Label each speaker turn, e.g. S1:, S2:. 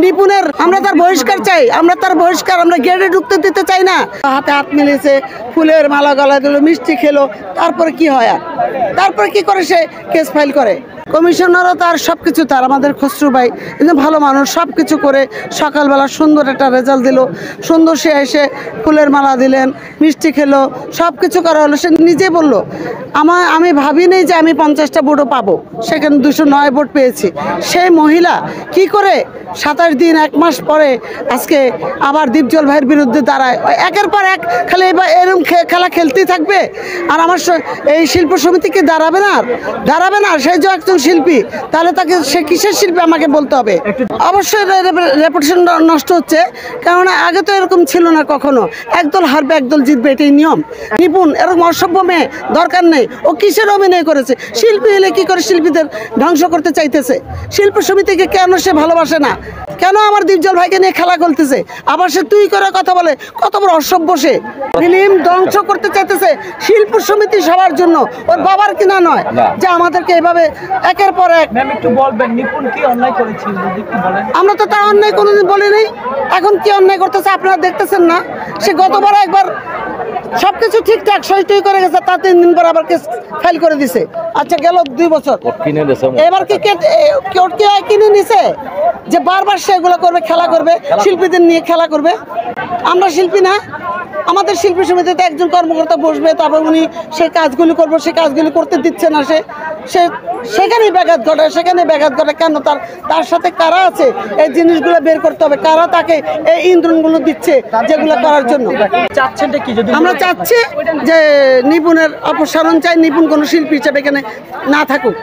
S1: নিপুণের আমরা তার বহিষ্কার চাই, আমরা তার বহিষ্কার, আমরা গেটে ঢুকতে দিতে চাই না। হাতে হাত মিলেছে, ফুলের মালা গলায় দিল, মিষ্টি খেলো, তারপরে কি হয়? আর তারপরে কি করে সে কেস ফাইল করে? কমিশনারও তার সব কিছু, তার আমাদের খসরু ভাই কিন্তু ভালো মানুষ, সব কিছু করে সকালবেলা সুন্দর একটা রেজাল্ট দিল, সুন্দর সে এসে ফুলের মালা দিলেন, মিষ্টি খেলো, সব কিছু করা হলো। সে নিজে বললো আমি ভাবিনি যে আমি 50টা ভোটও পাবো, সেখানে 209 ভোট পেয়েছি। সেই মহিলা কি করে 27 দিন 1 মাস পরে আজকে আবার দীপজল ভাইয়ের বিরুদ্ধে দাঁড়ায়? একের পর এক খালি এবার এরকম খেলা খেলতেই থাকবে। আর আমার এই শিল্প সমিতিকে দাঁড়াবে না, দাঁড়াবে না। সেই যে একজন শিল্পী, তাহলে তাকে সে কিসের শিল্পী আমাকে বলতে হবে? অবশ্যই রেপুটেশন নষ্ট হচ্ছে, কেননা আগে তো এরকম ছিল না কখনো। একদল হারবে একদল জিতবে, এটাই নিয়ম। নিপুণ এরকম অসভ্য মেয়ে দরকার নেই। ও কিসের অভিনয় করেছে? শিল্পী হলে কি করে শিল্পীদের ধ্বংস করতে চাইতেছে? শিল্প সমিতিকে কেন সে ভালোবাসে না? কেন আমার দীপজল ভাইকে নিয়ে খেলা করতেছে? আবার সে তুই করে কথা বলে, কত বড় অসভ্য সে। ফিল্ম ধ্বংস করতে চাইতেছে শিল্প সমিতি সবার জন্য, ওর বাবার কিনা নয়, যে আমাদেরকে এভাবে একের পর এক।
S2: একটু বলবেন নিপুণ কি অন্যায় করেছিল যদি একটু বলেন।
S1: আমরা তো তার অন্যায় কোনোদিন বলি নাই। এখন কি অন্যায় করতেছে আপনারা দেখতেছেন না? সে গতবার একবার সবকিছু ঠিকঠাক সই করে গেছে, তার 3 দিন পর আবার কেস ফাইল করে দিছে। আচ্ছা গেল 2 বছর, এবার কি কোর্ট কি কিনে নিছে যে বারবার সেগুলো করবে, খেলা করবে, শিল্পীদের নিয়ে খেলা করবে? আমরা শিল্পী না? আমাদের শিল্পী সমিতিতে একজন কর্মকর্তা বসবে, তারপর উনি সেই কাজগুলি করবো, সেই কাজগুলি করতে দিচ্ছে না। সে সেখানেই ব্যাঘাত ঘটে, সেখানে ব্যাঘাত ঘটে। কেন? তার সাথে কারা আছে এই জিনিসগুলো বের করতে হবে। কারা তাকে এই ইন্ধনগুলো দিচ্ছে যেগুলো করার জন্য? আমরা চাচ্ছি যে নিপুণের অপসারণ চাই, নিপুণ কোনো শিল্পী হিসেবে এখানে না থাকুক।